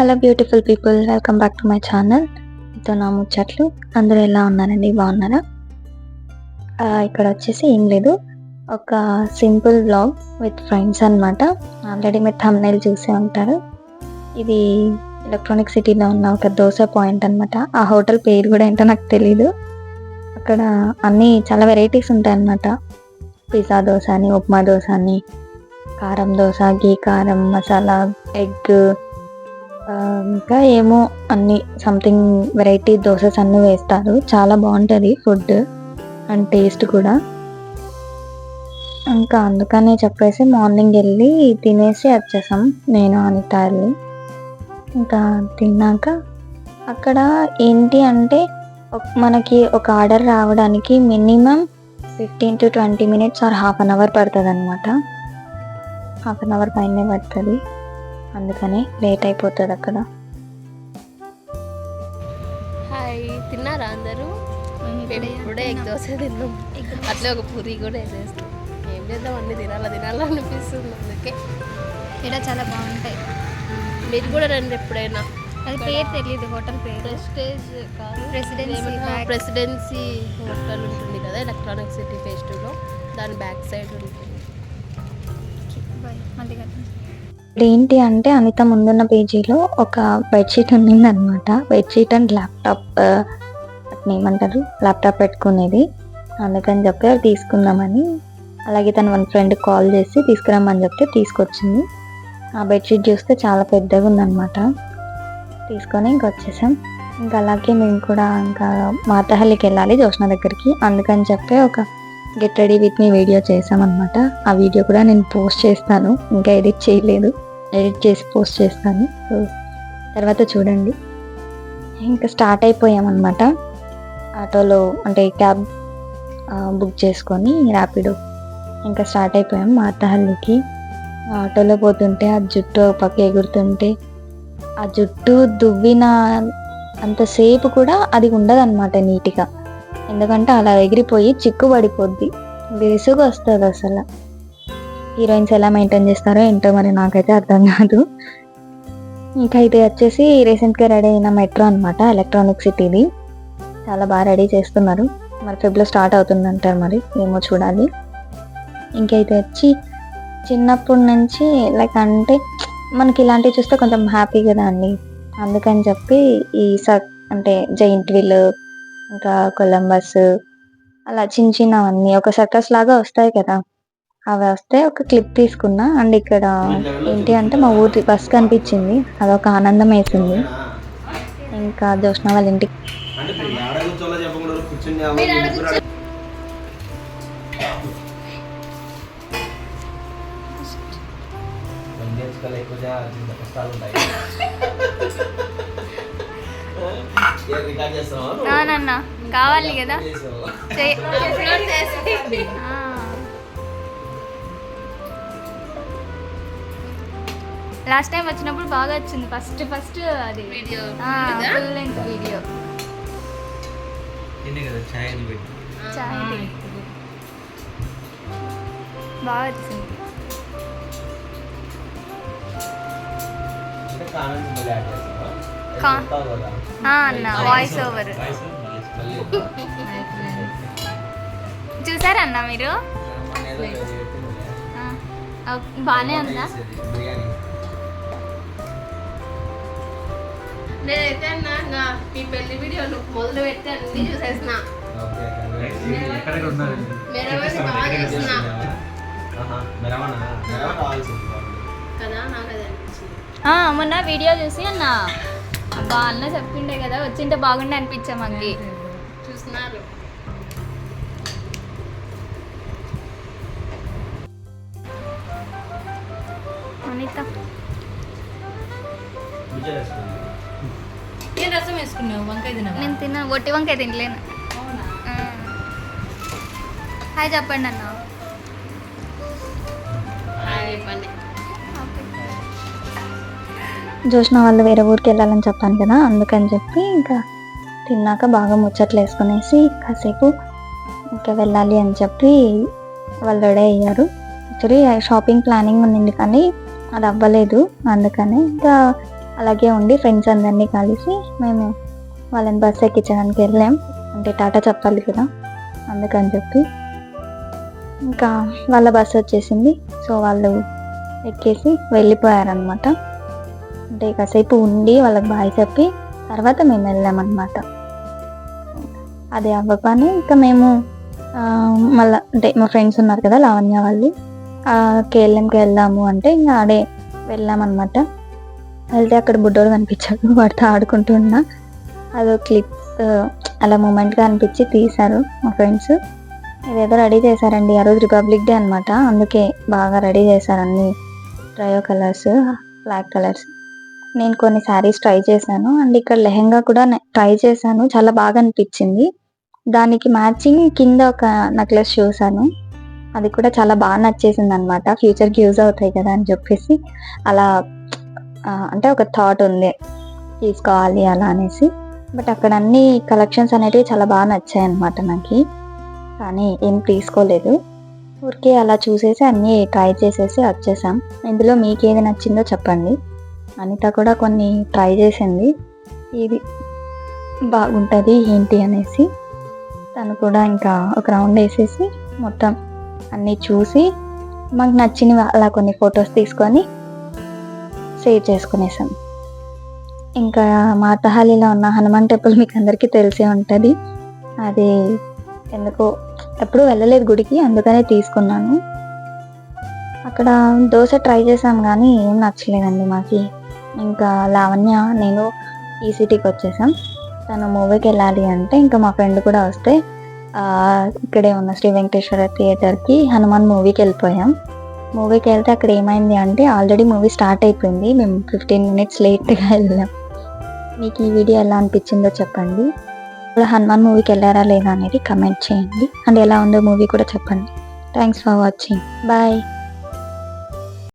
Hello beautiful people, welcome back to my channel. ఇతో నా ముచ్చట్లు. అందరూ ఎలా ఉన్నారండి? బాగున్నారా? ఇక్కడ వచ్చేసి ఏం లేదు, ఒక సింపుల్ వ్లాగ్ విత్ ఫ్రెండ్స్ అనమాట. ఆల్రెడీ మీరు థంబ్నెయిల్ చూసే ఉంటారు. ఇది ఎలక్ట్రానిక్ సిటీలో ఉన్న ఒక దోశ పాయింట్ అనమాట. ఆ హోటల్ పేరు కూడా ఏంటో నాకు తెలీదు. అక్కడ అన్నీ చాలా వెరైటీస్ ఉంటాయి అన్నమాట. పిజ్జా దోశ అని, ఉప్మా దోశ అని, కారం దోశ, గీ కారం, మసాలా, ఎగ్, ఇంకా ఏమో అన్ని సంథింగ్ వెరైటీ దోసెస్ అన్నీ వేస్తారు. చాలా బాగుంటుంది ఫుడ్ అండ్ టేస్ట్ కూడా. ఇంకా అందుకనే చెప్పేసి మార్నింగ్ వెళ్ళి తినేసి వచ్చేసాం, నేను అనిత వెళ్ళి. ఇంకా తిన్నాక అక్కడ ఏంటి అంటే మనకి ఒక ఆర్డర్ రావడానికి minimum 15 to 20 minutes or half an hour పడుతుంది అనమాట. హాఫ్ అన్ అవర్ పైనే పడుతుంది, అందుకని లేట్ అయిపోతుంది అక్కడ. హాయ్, తిన్నారా అందరూ? ఇప్పుడే ఎగ్ దోశ తిన్నాం, అట్లే ఒక పూరి కూడా వేసేస్తాం. ఏం చేద్దాం, అన్ని తినాలనిపిస్తుంది. అందుకే ఇక్కడ చాలా బాగుంటాయి. మీరు కూడా రండి ఎప్పుడైనా. అది పేరు తెలియదు, హోటల్ పేరు ప్రెసిడెన్సీ హోటల్ ఉంటుంది కదా ఎలక్ట్రానిక్ సిటీ ఫేజ్ 2లో, దాని బ్యాక్ సైడ్ ఉంటుంది. ఇప్పుడు ఏంటి అంటే అనిత ముందున్న పేజీలో ఒక బెడ్షీట్ ఉండింది అనమాట. బెడ్షీట్ అండ్ ల్యాప్టాప్, అట్లా ఏమంటారు, ల్యాప్టాప్ పెట్టుకునేది. అందుకని చెప్పి అవి తీసుకుందామని, అలాగే తన వన్ ఫ్రెండ్ కాల్ చేసి తీసుకురమ్మని చెప్తే తీసుకొచ్చింది. ఆ బెడ్షీట్ చూస్తే చాలా పెద్దగా ఉందన్నమాట. తీసుకొని ఇంక వచ్చేసాం. ఇంకా అలాగే మేము కూడా ఇంకా మాతహల్లికి వెళ్ళాలి జోష్న దగ్గరికి. అందుకని చెప్పి ఒక get ready with me video చేసామన్నమాట. ఆ వీడియో కూడా నేను పోస్ట్ చేస్తాను, ఇంకా ఎడిట్ చేయలేదు, ఎడిట్ చేసి పోస్ట్ చేస్తాను. సో తర్వాత చూడండి. ఇంకా స్టార్ట్ అయిపోయామన్నమాట ఆటోలో, అంటే క్యాబ్ బుక్ చేసుకొని ర్యాపిడో. ఇంకా స్టార్ట్ అయిపోయాం మాతహల్లికి. ఆటోలో పోతుంటే ఆ జుట్టు పక్క ఎగురుతుంటే, ఆ జుట్టు దువ్విన అంతసేపు కూడా అది ఉండదన్నమాట నీట్గా. ఎందుకంటే అలా ఎగిరిపోయి చిక్కు పడిపోద్ది, విసుగు వస్తుంది అసలు. హీరోయిన్స్ ఎలా మెయింటైన్ చేస్తారో ఏంటో మరి, నాకైతే అర్థం కాదు. ఇంకా ఇది వచ్చేసి రీసెంట్గా రెడీ అయిన మెట్రో అనమాట, ఎలక్ట్రానిక్ సిటీది. చాలా బాగా రెడీ చేస్తున్నారు. మరి ఫెబ్లో స్టార్ట్ అవుతుందంటారు, మరి ఏమో చూడాలి. ఇంకా ఇది వచ్చి చిన్నప్పటి నుంచి లైక్ అంటే మనకి ఇలాంటివి చూస్తే కొంచెం హ్యాపీ కదా అండి. అందుకని చెప్పి ఈ అంటే జైంట్ వీల్, ఇంకా కొలంబస్, అలా చిన్న చిన్నవన్నీ ఒక సర్కస్ లాగా వస్తాయి కదా, అవి వస్తే ఒక క్లిప్ తీసుకున్నా. అండ్ ఇక్కడ ఏంటి అంటే మా ఊరి బస్ కనిపించింది, అదొక ఆనందం వేసింది. ఇంకా జోష్న వాళ్ళ ఇంటికి కావాలి కదా. లాస్ట్ టైం వచ్చినప్పుడు బాగా వచ్చింది, ఫస్ట్ అది వీడియో ఫుల్ లెంగ్త్ వీడియో. బాగా వచ్చింది. అన్న వాయిస్ ఓవర్ చూసారా అన్న మీరు? బాగానే ఉందా? నేనైతే అన్నా మీ పెళ్లి వీడియో మొదలు పెట్టి అన్ని చూసేసిన, బాగా చూస్తున్నా కదా. నాకు అది అనిపించింది మొన్న వీడియో చూసి అన్న అబ్బా అన్న చెప్పిండే కదా, వచ్చింటే బాగుండే అనిపించా మాకు. చూస్తున్నారు. అనిత రసం వేసుకున్నావు, వంకాయ తిన్నా. నేను తిన్నా, ఒట్టి వంకాయ తినలేను. హాయ్ చెప్పండి అన్న. జోష్న వాళ్ళు వేరే ఊరికి వెళ్ళాలని చెప్పాను కదా, అందుకని చెప్పి ఇంకా తిన్నాక బాగా ముచ్చట్లు వేసుకునేసి కాసేపు ఇంకా వెళ్ళాలి అని చెప్పి వాళ్ళు రెడీ అయ్యారు. యాక్చువల్లీ షాపింగ్ ప్లానింగ్ ఉండింది కానీ అది అవ్వలేదు. అందుకని ఇంకా అలాగే ఉండి ఫ్రెండ్స్ అందరినీ కలిసి మేము వాళ్ళని బస్సు ఎక్కించడానికి వెళ్ళాం. అంటే టాటా చెప్పాలి కదా, అందుకని చెప్పి ఇంకా వాళ్ళ బస్సు వచ్చేసింది. సో వాళ్ళు ఎక్కేసి వెళ్ళిపోయారనమాట. అంటే కాసేపు ఉండి వాళ్ళకి బాయ్ చెప్పి తర్వాత మేము వెళ్ళామన్నమాట. అది అవ్వగానే ఇంకా మేము మళ్ళీ అంటే మా ఫ్రెండ్స్ ఉన్నారు కదా లావణ్య వాళ్ళు, కేఎల్ఎంకి వెళ్దాము అంటే ఇంకా ఆడే వెళ్ళామన్నమాట. వెళ్తే అక్కడ బుడ్డోడు కనిపించాడు, వాడితో ఆడుకుంటున్నా. అదో క్లిప్ అలా మూమెంట్గా అనిపించి తీశారు మా ఫ్రెండ్స్. ఇదేదో రెడీ చేశారండి, ఆ రోజు రిపబ్లిక్ డే అనమాట, అందుకే బాగా రెడీ చేశారు అన్ని ట్రయో కలర్స్, బ్లాక్ కలర్స్. నేను కొన్ని శారీస్ ట్రై చేశాను అండ్ ఇక్కడ లెహెంగా కూడా ట్రై చేశాను, చాలా బాగా అనిపించింది. దానికి మ్యాచింగ్ కింద ఒక నెక్లెస్ చూసాను, అది కూడా చాలా బాగా నచ్చేసింది అనమాట. ఫ్యూచర్కి యూజ్ అవుతాయి కదా అని చెప్పేసి అలా అంటే ఒక థాట్ ఉంది తీసుకోవాలి అలా అనేసి. బట్ అక్కడ అన్ని కలెక్షన్స్ అనేటివి చాలా బాగా నచ్చాయి అనమాట నాకు, కానీ ఏం తీసుకోలేదు. ఊరికే అలా చూసేసి అన్నీ ట్రై చేసేసి వచ్చేసాం. ఇందులో మీకు ఏది నచ్చిందో చెప్పండి. అనిత కూడా కొన్ని ట్రై చేసింది, ఇది బాగుంటుంది ఏంటి అనేసి. తను కూడా ఇంకా ఒక రౌండ్ వేసేసి మొత్తం అన్నీ చూసి మాకు నచ్చినవి అలా కొన్ని ఫొటోస్ తీసుకొని సేవ్ చేసుకునేసాం. ఇంకా మాతహాలిలో ఉన్న హనుమాన్ టెంపుల్ మీకు అందరికీ తెలిసే ఉంటుంది. అది ఎందుకో ఎప్పుడూ వెళ్ళలేదు గుడికి, అందుకనే తీసుకున్నాను. అక్కడ దోశ ట్రై చేసాం కానీ ఏం నచ్చలేదండి మాకు. ఇంకా లావణ్య నేను ఈ సిటీకి వచ్చేసాం. తను మూవీకి వెళ్ళాలి అంటే ఇంకా మా ఫ్రెండ్ కూడా వస్తే ఇక్కడే ఉన్న శ్రీ వెంకటేశ్వర థియేటర్కి హనుమాన్ మూవీకి వెళ్ళిపోయాం. మూవీకి వెళ్తే అక్కడ ఏమైంది అంటే ఆల్రెడీ మూవీ స్టార్ట్ అయిపోయింది, మేము 15 minutes లేట్గా వెళ్ళాం. మీకు ఈ వీడియో ఎలా అనిపించిందో చెప్పండి. ఇప్పుడు హనుమాన్ మూవీకి వెళ్ళారా లేదా అనేది కమెంట్ చేయండి. అండ్ ఎలా ఉందో మూవీ కూడా చెప్పండి. Thanks for watching, bye.